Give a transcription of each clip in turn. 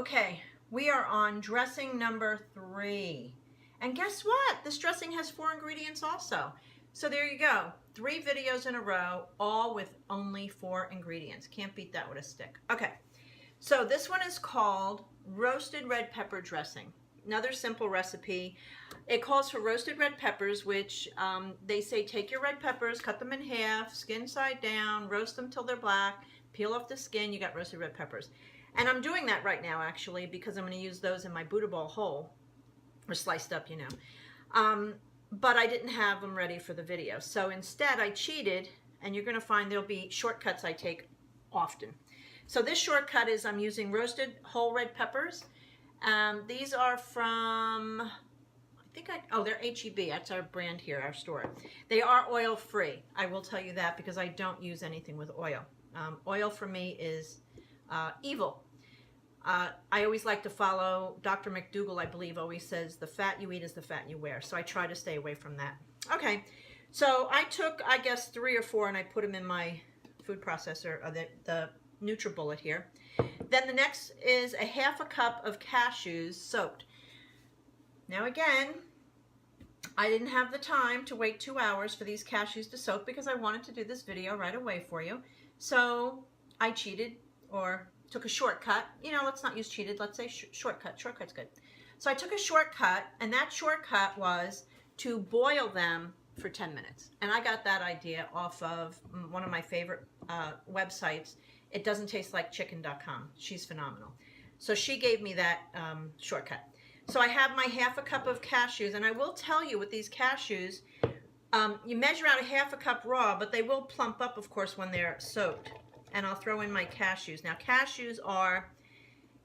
Okay, we are on dressing number 3. And guess what? This dressing has 4 ingredients also. So there you go. 3 videos in a row, all with only 4 ingredients. Can't beat that with a stick. Okay, so this one is called roasted red pepper dressing. Another simple recipe. It calls for roasted red peppers, which they say take your red peppers, cut them in half, skin side down, roast them till they're black, peel off the skin, you got roasted red peppers. And I'm doing that right now, actually, because I'm going to use those in my Buddha ball whole, or sliced up, you know. But I didn't have them ready for the video. So instead, I cheated, and you're going to find there'll be shortcuts I take often. So this shortcut is I'm using roasted whole red peppers. These are from, they're HEB. That's our brand here, our store. They are oil-free. I will tell you that because I don't use anything with oil. Oil for me is evil. I always like to follow Dr. McDougall, I believe, always says the fat you eat is the fat you wear. So I try to stay away from that. Okay, so I took, I guess, 3 or 4 and I put them in my food processor, the NutriBullet here. Then the next is a half a cup of cashews soaked. Now again, I didn't have the time to wait 2 hours for these cashews to soak because I wanted to do this video right away for you. So I cheated, or took a shortcut. You know, let's not use cheated, let's say shortcut. Shortcut's good. So I took a shortcut, and that shortcut was to boil them for 10 minutes. And I got that idea off of one of my favorite websites, itdoesn'ttastelechicken.com. She's phenomenal. So she gave me that shortcut. So I have my half a cup of cashews, and I will tell you with these cashews, you measure out a half a cup raw, but they will plump up, of course, when they're soaked. And I'll throw in my cashews. Now, cashews are,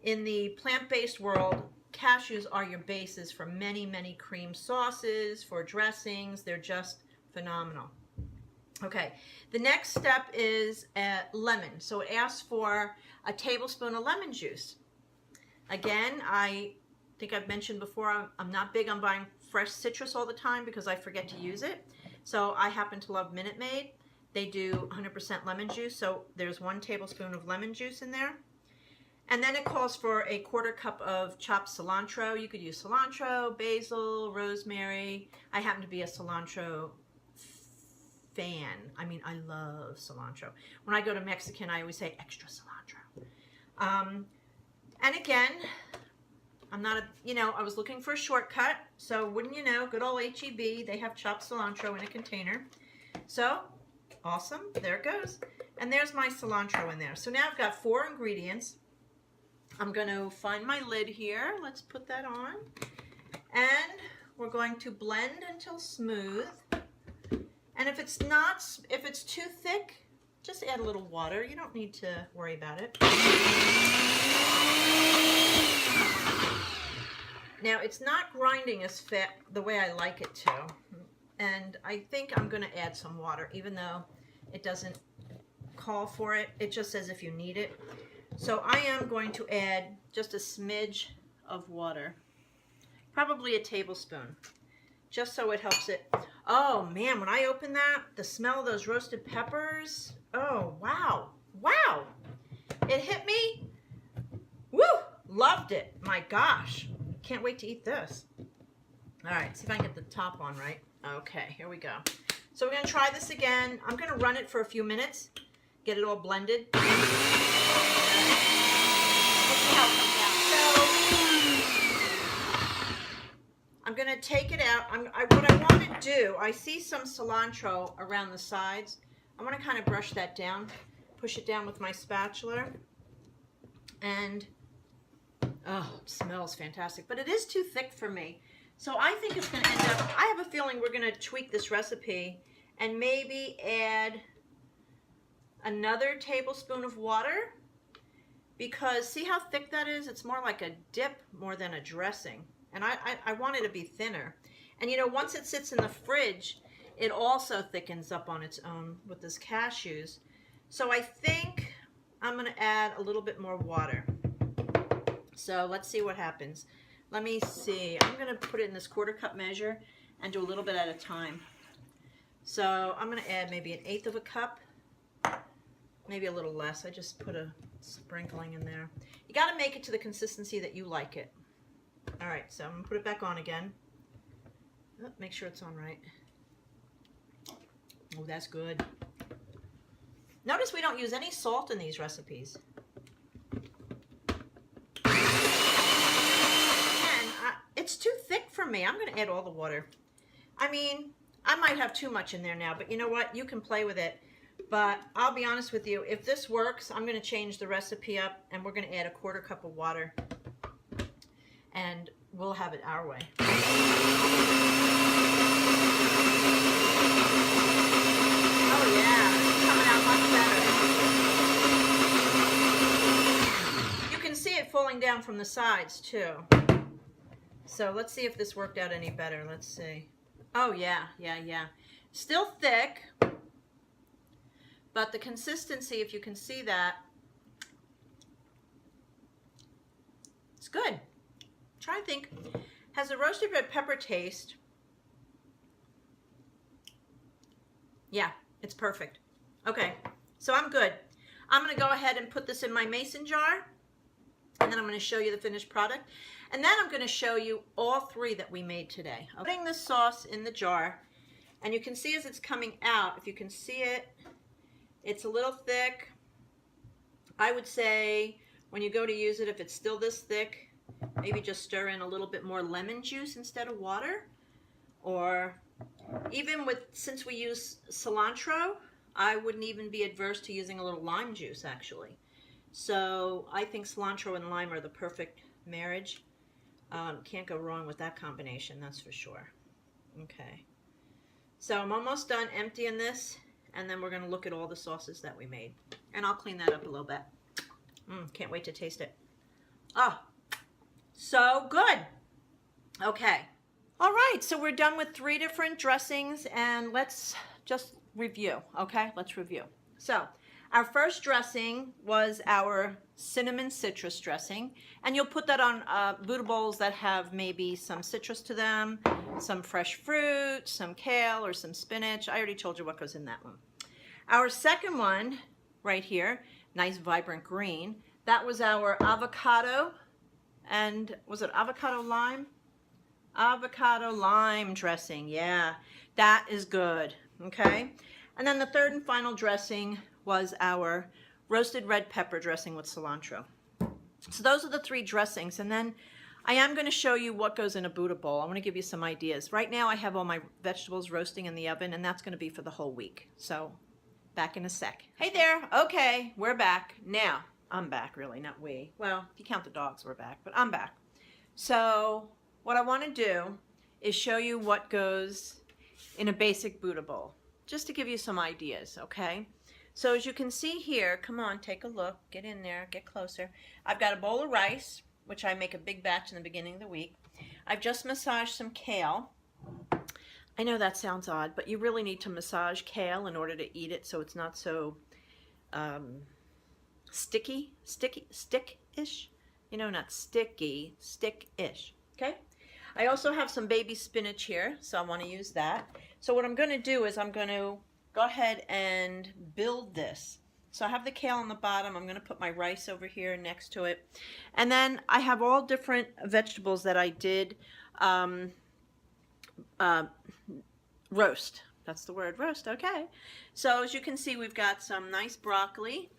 in the plant-based world, cashews are your bases for many, many cream sauces, for dressings. They're just phenomenal. Okay, the next step is lemon. So it asks for a tablespoon of lemon juice. Again, I think I've mentioned before, I'm not big on buying fresh citrus all the time because I forget to use it. So I happen to love Minute Maid. They do 100% lemon juice, so there's 1 tablespoon of lemon juice in there. And then it calls for a 1/4 cup of chopped cilantro. You could use cilantro, basil, rosemary. I happen to be a cilantro fan. I mean, I love cilantro. When I go to Mexican, I always say extra cilantro. And again, I'm not I was looking for a shortcut, so wouldn't you know, good old HEB, they have chopped cilantro in a container. So, awesome, there it goes. And there's my cilantro in there. So now I've got 4 ingredients. I'm going to find my lid here. Let's put that on. And we're going to blend until smooth. And if it's too thick, just add a little water. You don't need to worry about it. Now, it's not grinding as fast the way I like it to. And I think I'm going to add some water, even though it doesn't call for it. It just says if you need it. So I am going to add just a smidge of water, probably a tablespoon, just so it helps it. Oh man, when I open that, the smell of those roasted peppers, oh wow, wow. It hit me. Woo, loved it. My gosh, can't wait to eat this. All right, see if I can get the top on right. Okay, here we go. So we're going to try this again. I'm going to run it for a few minutes, get it all blended. Let's see how it comes out. So I'm going to take it out. What I want to do, I see some cilantro around the sides. I want to kind of brush that down, push it down with my spatula. And, oh, it smells fantastic. But it is too thick for me. So I think it's going to end up, I have a feeling we're going to tweak this recipe and maybe add another tablespoon of water, because see how thick that is? It's more like a dip more than a dressing. And I want it to be thinner. And you know, once it sits in the fridge, it also thickens up on its own with this cashews. So I think I'm going to add a little bit more water. So let's see what happens. Let me see. I'm going to put it in this 1/4 cup measure and do a little bit at a time. So I'm going to add maybe 1/8 of a cup, maybe a little less. I just put a sprinkling in there. You got to make it to the consistency that you like it. All right, so I'm going to put it back on again. Oh, make sure it's on right. Oh, that's good. Notice we don't use any salt in these recipes. And it's too thick for me. I'm going to add all the water. I mean, I might have too much in there now, but you know what? You can play with it. But I'll be honest with you, if this works, I'm going to change the recipe up and we're going to add a 1/4 cup of water. And we'll have it our way. Oh yeah, it's coming out much better. You can see it falling down from the sides too. So let's see if this worked out any better. Let's see. Oh yeah. Still thick, but the consistency, if you can see that, it's good. Try and think. Has a roasted red pepper taste? Yeah, it's perfect. Okay, so I'm good. I'm going to go ahead and put this in my mason jar, and then I'm going to show you the finished product. And then I'm going to show you all 3 that we made today. I'm putting the sauce in the jar, and you can see as it's coming out, if you can see it, it's a little thick. I would say when you go to use it, if it's still this thick, maybe just stir in a little bit more lemon juice instead of water. Or even since we use cilantro, I wouldn't even be adverse to using a little lime juice actually. So I think cilantro and lime are the perfect marriage. Can't go wrong with that combination, that's for sure. Okay. So I'm almost done emptying this, and then we're going to look at all the sauces that we made. And I'll clean that up a little bit. Can't wait to taste it. Oh, so good. Okay. All right, so we're done with 3 different dressings, and let's just review, okay? Let's review. So our first dressing was our cinnamon citrus dressing, and you'll put that on Buddha bowls that have maybe some citrus to them, some fresh fruit, some kale, or some spinach. I already told you what goes in that one. Our second one, right here, nice vibrant green, that was our avocado, and was it avocado lime? Avocado lime dressing, yeah, that is good, okay? And then the third and final dressing was our roasted red pepper dressing with cilantro. So those are the 3 dressings, and then I am going to show you what goes in a Buddha bowl. I want to give you some ideas. Right now I have all my vegetables roasting in the oven, and that's going to be for the whole week. So back in a sec. Hey there. Okay, we're back. Now, I'm back really, not we. Well, if you count the dogs, we're back, but I'm back. So what I want to do is show you what goes in a basic Buddha bowl, just to give you some ideas, okay? So as you can see here, come on, take a look, get in there, get closer. I've got a bowl of rice, which I make a big batch in the beginning of the week. I've just massaged some kale. I know that sounds odd, but you really need to massage kale in order to eat it so it's not so stick-ish. You know, not sticky, stick-ish, okay? I also have some baby spinach here, so I want to use that. So what I'm going to do is I'm going to go ahead and build this. So I have the kale on the bottom. I'm going to put my rice over here next to it. And then I have all different vegetables that I did roast. That's the word, roast, okay. So as you can see, we've got some nice broccoli.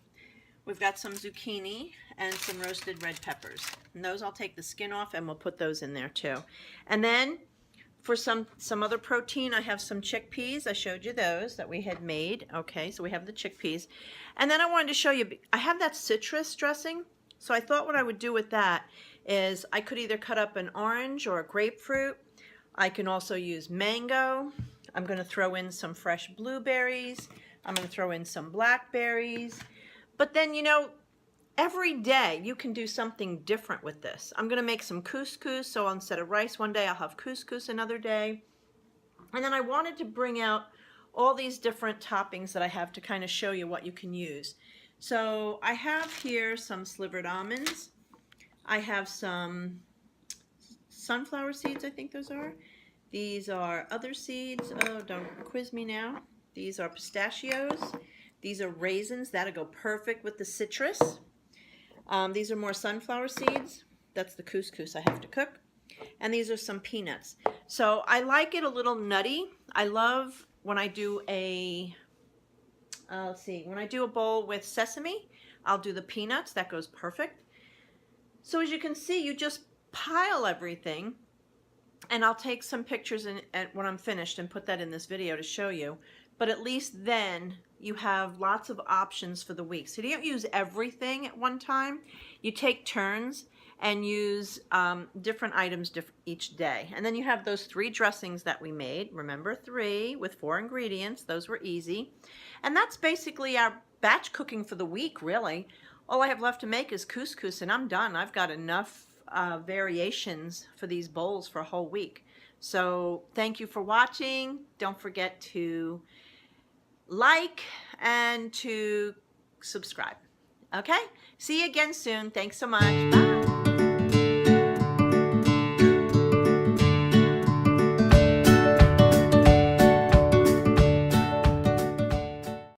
We've got some zucchini and some roasted red peppers. And those I'll take the skin off and we'll put those in there too. And then for some other protein, I have some chickpeas. I showed you those that we had made. Okay, so we have the chickpeas. And then I wanted to show you, I have that citrus dressing. So I thought what I would do with that is I could either cut up an orange or a grapefruit. I can also use mango. I'm going to throw in some fresh blueberries. I'm going to throw in some blackberries. But then, you know, every day you can do something different with this. I'm going to make some couscous, so instead of rice one day, I'll have couscous another day. And then I wanted to bring out all these different toppings that I have to kind of show you what you can use. So I have here some slivered almonds. I have some sunflower seeds, I think those are. These are other seeds. Oh, don't quiz me now. These are pistachios. These are raisins. That'll go perfect with the citrus. These are more sunflower seeds. That's the couscous I have to cook. And these are some peanuts. So I like it a little nutty. I love when I do a, let's see, when I do a bowl with sesame, I'll do the peanuts. That goes perfect. So as you can see, you just pile everything. And I'll take some pictures when I'm finished and put that in this video to show you. But at least then you have lots of options for the week. So you don't use everything at one time. You take turns and use different items each day. And then you have those 3 dressings that we made. Remember, 3 with 4 ingredients. Those were easy. And that's basically our batch cooking for the week, really. All I have left to make is couscous and I'm done. I've got enough variations for these bowls for a whole week. So thank you for watching. Don't forget to like and to subscribe. Okay? See you again soon. Thanks so much. Bye.